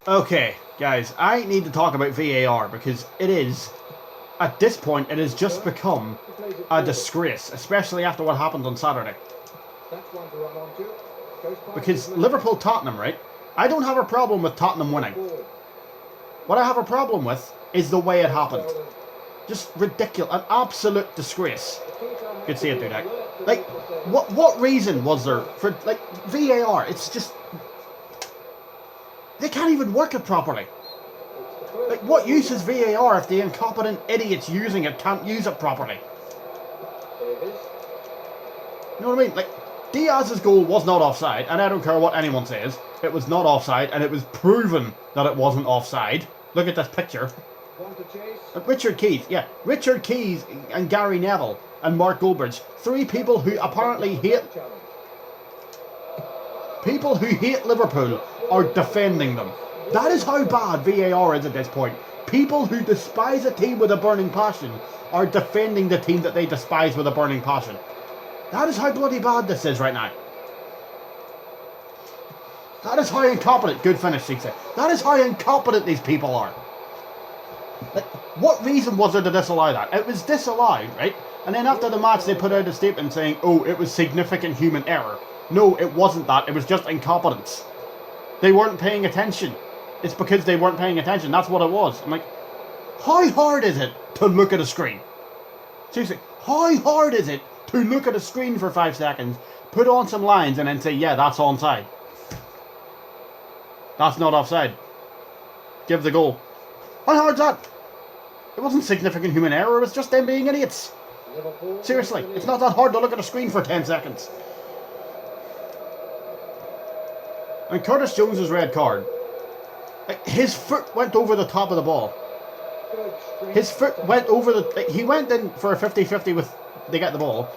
Okay, guys, I need to talk about VAR because it is, at this point, it has just become a disgrace, especially after what happened on Saturday. Because Liverpool-Tottenham, right? I don't have a problem with Tottenham winning. What I have a problem with is the way it happened. Just ridiculous, an absolute disgrace. Good save, Dudek. Like, what reason was there for, like, VAR? It's just, they can't even work it properly. Like, what use is VAR if the incompetent idiots using it can't use it properly? You know what I mean? Like, Diaz's goal was not offside, and I don't care what anyone says. It was not offside, and it was proven that it wasn't offside. Look at this picture. Richard Keys, yeah. Richard Keys and Gary Neville and Mark Goldbridge. Three people who apparently hate... People who hate Liverpool are defending them. That is how bad VAR is at this point. People who despise a team with a burning passion are defending the team that they despise with a burning passion. That is how bloody bad this is right now. That is how incompetent... Good finish, Sika. That is how incompetent these people are. Like, what reason was there to disallow that? It was disallowed, right? And then after the match they put out a statement saying, oh, it was significant human error. No, it wasn't that. It was just incompetence. They weren't paying attention. It's because they weren't paying attention. That's what it was. I'm like, how hard is it to look at a screen? Seriously, how hard is it to look at a screen for 5 seconds, put on some lines, and then say, yeah, that's onside. That's not offside. Give the goal. How hard's that? It wasn't significant human error, it was just them being idiots. Seriously, it's not that hard to look at a screen for 10 seconds. And Curtis Jones's red card, his foot went over the top of the ball. His foot went over the... He went in for a 50-50 with... They get the ball.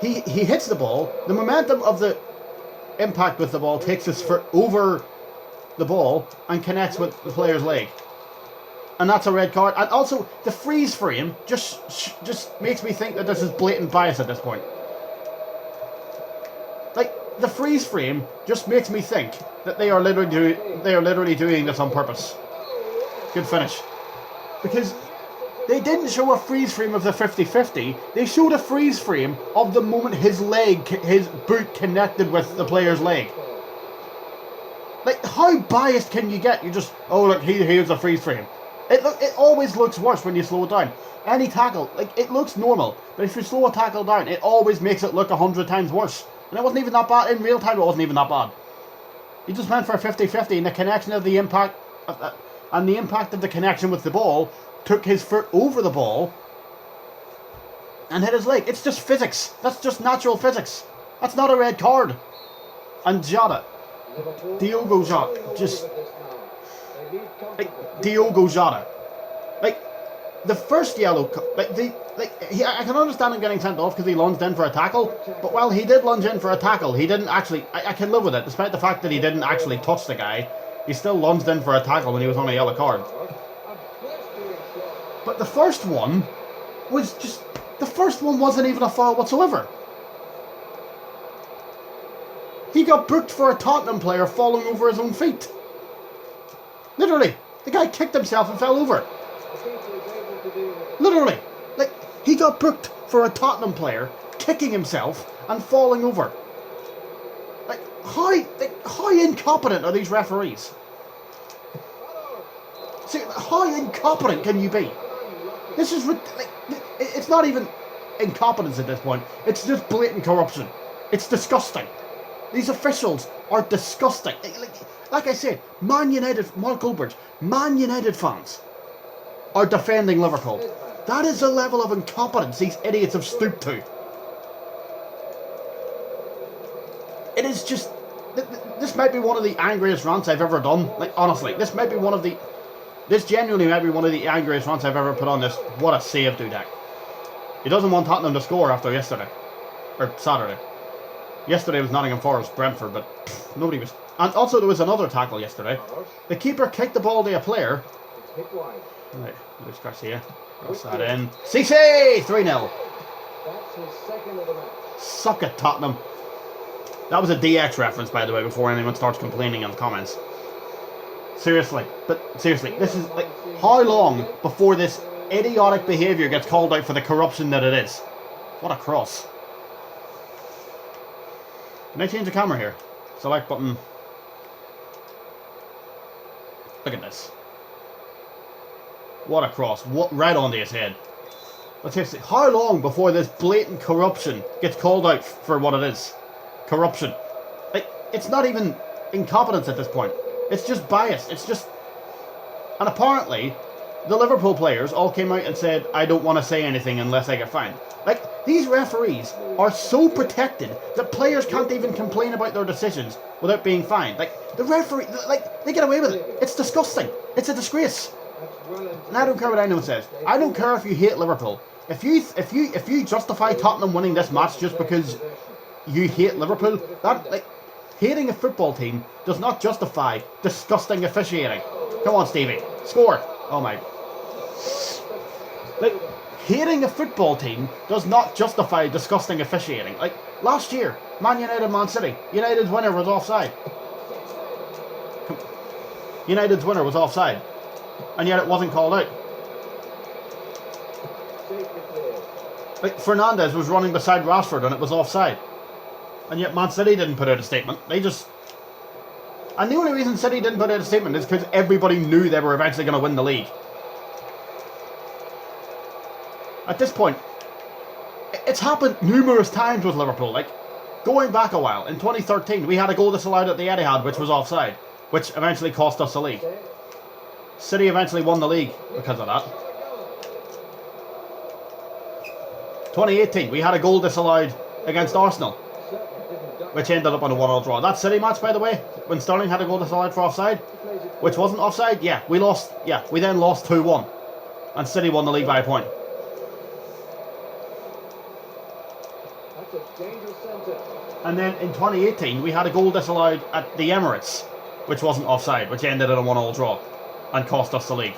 He hits the ball. The momentum of the impact with the ball takes his foot over the ball and connects with the player's leg. And that's a red card. And also, the freeze frame just makes me think that this is blatant bias at this point. Like, the freeze frame just makes me think that they are literally doing this on purpose. Good finish. Because they didn't show a freeze frame of the 50-50. They showed a freeze frame of the moment his boot connected with the player's leg. Like, how biased can you get? You just, oh look, here's a freeze frame. It always looks worse when you slow it down. Any tackle, like, it looks normal, but if you slow a tackle down, it always makes it look 100 times worse. And it wasn't even that bad. In real time, it wasn't even that bad. He just went for a 50-50, and the connection of the impact, and the impact of the connection with the ball took his foot over the ball and hit his leg. It's just physics. That's just natural physics. That's not a red card. And Jota, Diogo Jota, just... Like, Diogo Jota, like, the first yellow, I can understand him getting sent off because he lunged in for a tackle, but while he did lunge in for a tackle, he didn't actually, I can live with it, despite the fact that he didn't actually touch the guy, he still lunged in for a tackle when he was on a yellow card. But the first one wasn't even a foul whatsoever. He got booked for a Tottenham player falling over his own feet. Literally, the guy kicked himself and fell over. Literally, like, he got booked for a Tottenham player kicking himself and falling over. Like, how incompetent are these referees? See, how incompetent can you be? This is like, it's not even incompetence at this point. It's just blatant corruption. It's disgusting. These officials are disgusting. Like I said, Man United, Mark Goldbridge, Man United fans are defending Liverpool. That is the level of incompetence these idiots have stooped to. It is just... This might be one of the angriest rants I've ever done. Like, honestly, this genuinely might be one of the angriest rants I've ever put on this. What a save, Dudek. He doesn't want Tottenham to score after yesterday. Or Saturday. Yesterday was Nottingham Forest, Brentford, but nobody was... And also there was another tackle yesterday. The keeper kicked the ball to a player. Right, Luis Garcia. Cross that in. Cisse! 3-0. Suck it, Tottenham. That was a DX reference, by the way, before anyone starts complaining in the comments. Seriously. But seriously, this is like, how long before this idiotic behaviour gets called out for the corruption that it is? What a cross. Can I change the camera here? Select button. Look at this. What a cross. What, right onto his head. But seriously, how long before this blatant corruption gets called out for what it is? Corruption. Like, it's not even incompetence at this point. It's just bias. It's just... And apparently, the Liverpool players all came out and said, I don't want to say anything unless I get fined. Like, these referees are so protected that players can't even complain about their decisions without being fined. Like, the referee, like, they get away with it. It's disgusting. It's a disgrace. And I don't care what anyone says. I don't care if you hate Liverpool. If you justify Tottenham winning this match just because you hate Liverpool, that, like, hating a football team does not justify disgusting officiating. Come on, Stevie. Score. Oh my. Like, hating a football team does not justify disgusting officiating. Like, last year, Man United, Man City. United's winner was offside. United's winner was offside. And yet it wasn't called out. Like, Fernandes was running beside Rashford and it was offside. And yet Man City didn't put out a statement. They just... And the only reason City didn't put out a statement is because everybody knew they were eventually going to win the league. At this point, it's happened numerous times with Liverpool. Like, going back a while, in 2013, we had a goal disallowed at the Etihad, which was offside, which eventually cost us the league. City eventually won the league because of that. 2018, we had a goal disallowed against Arsenal, which ended up on a 1-1 draw. That City match, by the way, when Sterling had a goal disallowed for offside, which wasn't offside, yeah, we lost. Yeah, we then lost 2-1, and City won the league by a point. And then in 2018, we had a goal disallowed at the Emirates, which wasn't offside, which ended in a 1-1 draw and cost us the league.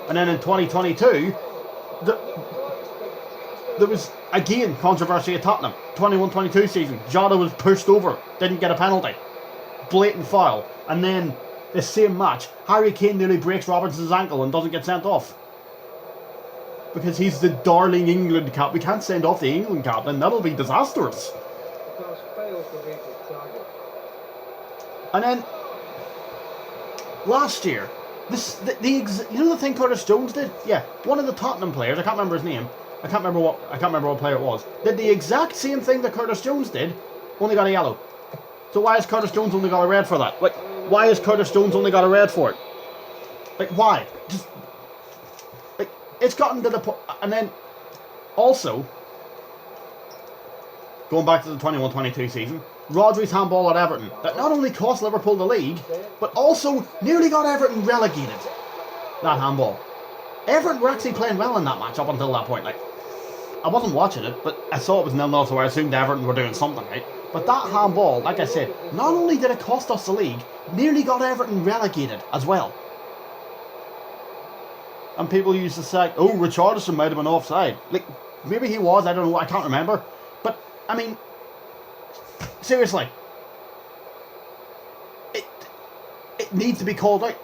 And then in 2022, there was again controversy at Tottenham. 21-22 season, Jota was pushed over, didn't get a penalty, blatant foul. And then the same match, Harry Kane nearly breaks Robertson's ankle and doesn't get sent off because he's the darling England cap. We can't send off the England captain, that'll be disastrous. And then last year, you know the thing Curtis Jones did? Yeah, one of the Tottenham players, I can't remember his name, I can't remember what player it was, did the exact same thing that Curtis Jones did, only got a yellow. So why has Curtis Jones only got a red for that? Like, why has Curtis Jones only got a red for it? Like, why? Just, like, it's gotten to the point. And then also, going back to the 21-22 season, Rodri's handball at Everton that not only cost Liverpool the league, but also nearly got Everton relegated. That handball. Everton were actually playing well in that match up until that point. Like, I wasn't watching it, but I saw it was 0-0, so I assumed Everton were doing something right. But that handball, like I said, not only did it cost us the league, nearly got Everton relegated as well. And people used to say, oh, Richarlison might have been offside. Like, maybe he was, I don't know, I can't remember. But, I mean, seriously, it needs to be called out.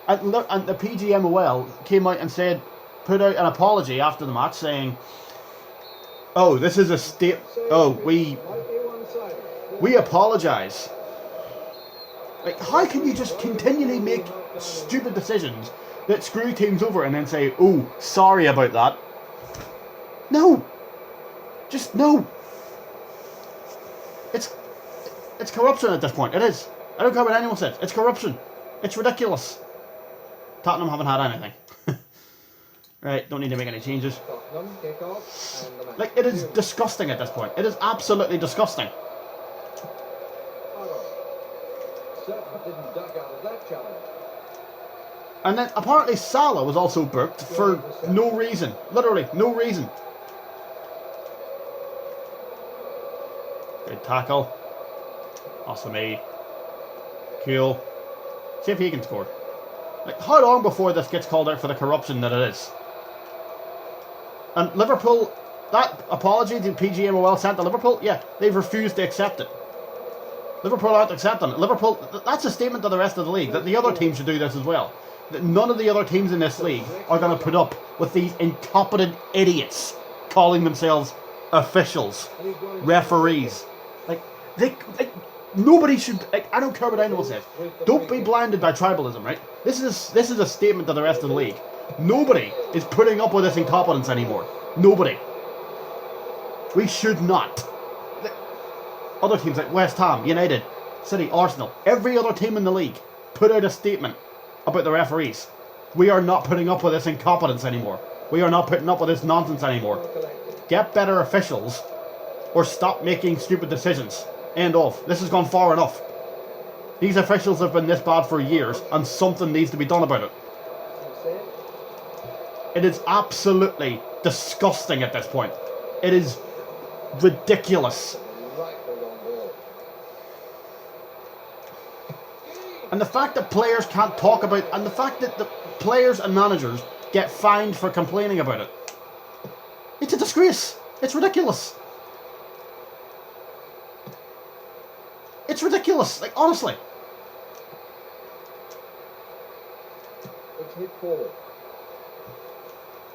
And the PGMOL came out and said, put out an apology after the match saying, oh, this is a state, oh, we apologise. Like, how can you just continually make stupid decisions that screw teams over and then say, oh, sorry about that? No. Just no. It's corruption at this point. It is. I don't care what anyone says. It's corruption. It's ridiculous. Tottenham haven't had anything. Right, don't need to make any changes. Like, it is disgusting at this point. It is absolutely disgusting. And then apparently Salah was also booked for no reason. Literally, no reason. Good tackle. Awesome. Cool. See if he can score. Like, how long before this gets called out for the corruption that it is? And Liverpool, that apology the PGMOL sent to Liverpool, yeah, they've refused to accept it. Liverpool aren't accepting it. Liverpool, that's a statement to the rest of the league that the other teams should do this as well. That none of the other teams in this league are going to put up with these incompetent idiots calling themselves officials, referees. Nobody should. I don't care what anyone says. Don't be blinded by tribalism, right? This is a statement to the rest of the league. Nobody is putting up with this incompetence anymore. Nobody. We should not. Other teams like West Ham, United, City, Arsenal, every other team in the league put out a statement about the referees. We are not putting up with this incompetence anymore. We are not putting up with this nonsense anymore. Get better officials or stop making stupid decisions. End of. This has gone far enough. These officials have been this bad for years and something needs to be done about it. It is absolutely disgusting at this point. It is ridiculous. And the fact that players can't talk about, and the fact that the players and managers get fined for complaining about it. It's a disgrace. It's ridiculous. It's ridiculous. Like, honestly.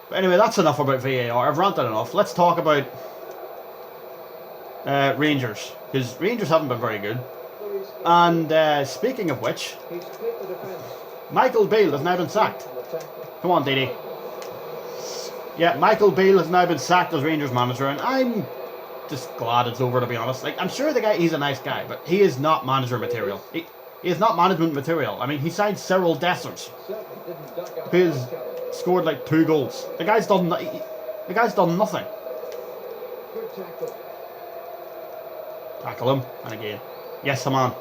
But anyway, that's enough about VAR. I've ranted enough. Let's talk about Rangers. Because Rangers haven't been very good. And speaking of which, Michael Beale has now been sacked. Come on, Didi. Yeah, Michael Beale has now been sacked as Rangers manager, and I'm just glad it's over, to be honest. Like, I'm sure he's a nice guy, but he is not manager material. He is not management material. I mean, he signed Cyril Dessers, who's scored like 2 goals. The guy's done nothing. Tackle him, and again. Yes, come on.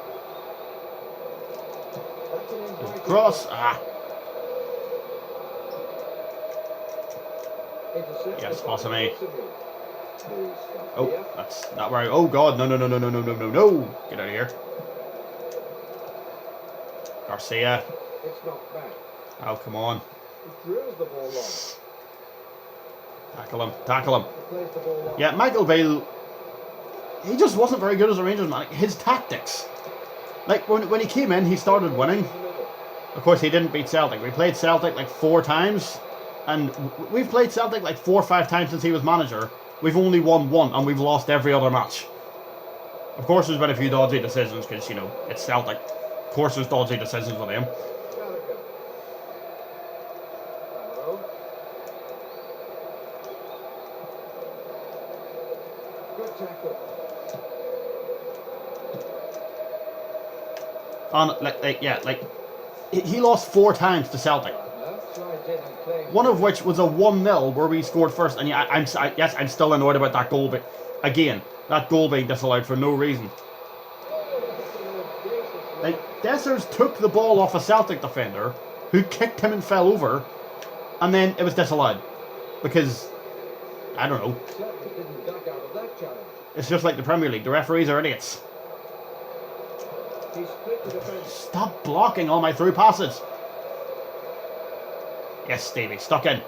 Cross. Yes, awesome. Oh, that's not right. Oh God, no. Get out of here. Garcia. Oh, come on. Tackle him. Yeah, Michael Beale, he just wasn't very good as a Rangers man. His tactics. Like, when he came in, he started winning. Of course, he didn't beat Celtic. We played Celtic like 4 times. And we've played Celtic like 4 or 5 times since he was manager. We've only won 1, and we've lost every other match. Of course, there's been a few dodgy decisions, because, you know, it's Celtic. Of course, there's dodgy decisions with him. And, he lost 4 times to Celtic. One of which was a 1-0 where we scored first, and I'm still annoyed about that goal, but again, that goal being disallowed for no reason. Like, Dessers took the ball off a Celtic defender who kicked him and fell over, and then it was disallowed because, I don't know. It's just like the Premier League. The referees are idiots. Stop blocking all my through passes. Yes, Stevie, stuck in.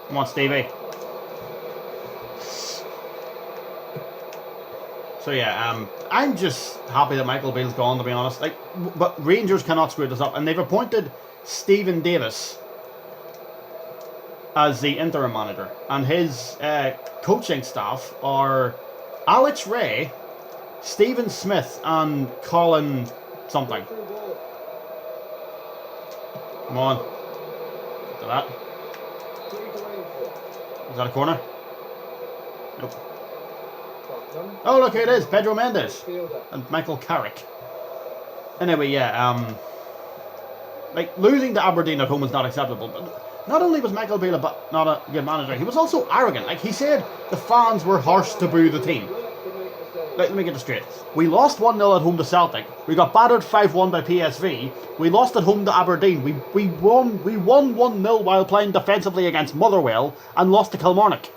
Come on, Stevie. So yeah, I'm just happy that Michael Beale's gone, to be honest. Like, but Rangers cannot screw this up, and they've appointed Stephen Davis as the interim manager, and his coaching staff are Alex Ray, Stephen Smith, and Colin something. Come on. Look at that. Is that a corner? Nope. Oh, look, here it is. Pedro Mendes and Michael Carrick. Anyway, yeah, like, losing to Aberdeen at home is not acceptable, but not only was Michael Beale not a good manager, he was also arrogant. Like, he said the fans were harsh to boo the team. Like, let me get this straight. We lost 1-0 at home to Celtic. We got battered 5-1 by PSV. We lost at home to Aberdeen. We won 1-0 while playing defensively against Motherwell and lost to Kilmarnock.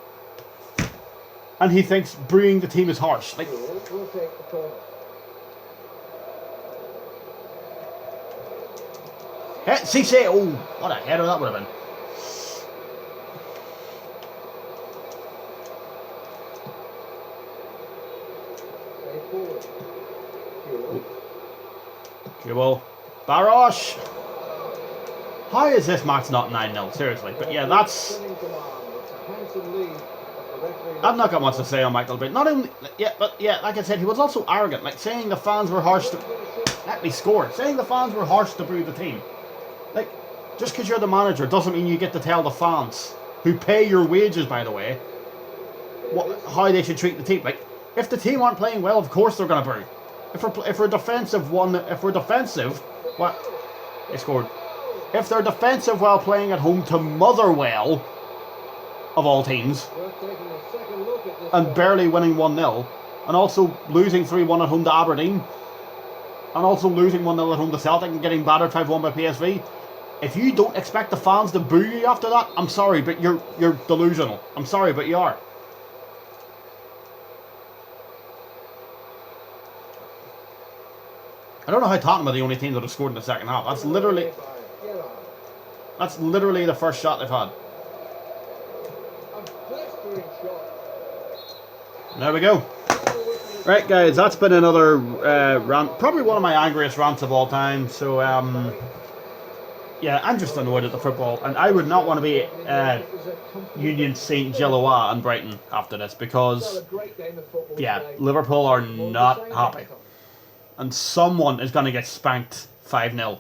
And he thinks booing the team is harsh. Like, Cisse, oh, what a header that would have been. Jewel. Barosh! How is this match not 9-0? Seriously. But yeah, that's... I've not got much to say on Michael Breen. Not only... Yeah, but yeah, like I said, he was also arrogant. Like, saying the fans were harsh to... Let me score. Saying the fans were harsh to boo the team. Like, just because you're the manager doesn't mean you get to tell the fans, who pay your wages, by the way, how they should treat the team. Like, if the team aren't playing well, of course they're going to boo. If we're defensive, what? They scored. If they're defensive while playing at home to Motherwell, of all teams, and barely winning 1-0, and also losing 3-1 at home to Aberdeen, and also losing 1-0 at home to Celtic and getting battered 5-1 by PSV, if you don't expect the fans to boo you after that, I'm sorry, but you're delusional. I'm sorry, but you are. I don't know how Tottenham are the only team that have scored in the second half. That's literally the first shot they've had. There we go. Right, guys, that's been another rant. Probably one of my angriest rants of all time. So, yeah, I'm just annoyed at the football. And I would not want to be Union St. Gillois and Brighton after this. Because, yeah, Liverpool are not happy. And someone is going to get spanked 5-0.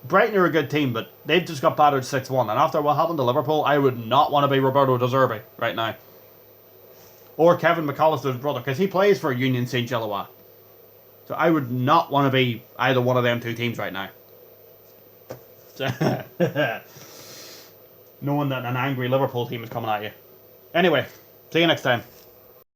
Brighton are a good team, but they've just got battered 6-1. And after what happened to Liverpool, I would not want to be Roberto De Zerbi right now. Or Kevin McAllister's brother, because he plays for Union St. Gillois. So I would not want to be either one of them two teams right now. Knowing that an angry Liverpool team is coming at you. Anyway, see you next time.